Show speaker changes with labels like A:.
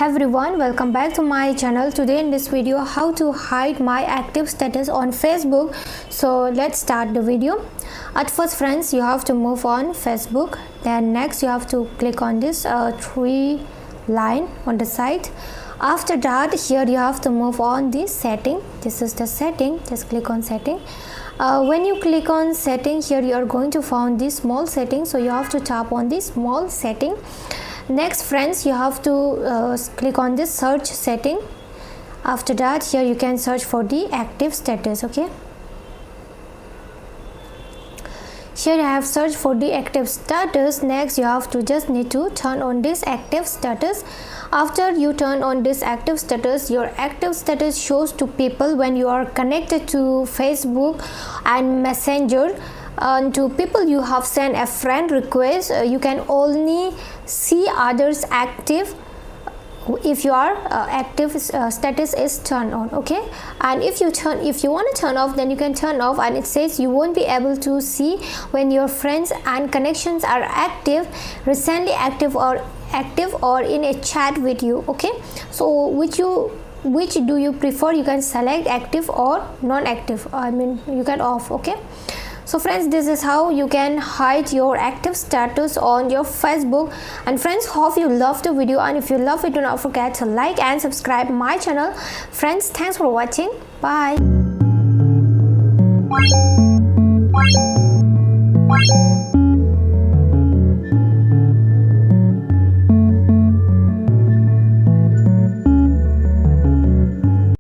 A: everyone, welcome back to my channel. Today in this video, how to hide my active status on Facebook. So let's start the video. At first friends, you have to move on Facebook. Then next you have to click on this three line on the side. After that, here you have to move on this setting. This is the setting. Just click on setting. When you click on setting, here you are going to find this small setting, so you have to tap on this small setting. Next friends, you have to click on this search setting. After that, here you can search for the active status. Okay, here I have searched for the active status. Next you have to just need to turn on this active status. After you turn on this active status, your active status shows to people when you are connected to Facebook and Messenger. To people you have sent a friend request, you can only see others active if your active status is turned on. Okay, and if you want to turn off, then you can turn off, and it says you won't be able to see when your friends and connections are active, recently active or in a chat with you. Okay, so which do you prefer? You can select active or non-active. I mean, you can off. Okay, so friends, this is how you can hide your active status on your Facebook. And friends, hope you love the video, and if you love it, do not forget to like and subscribe my channel. Friends, thanks for watching. Bye.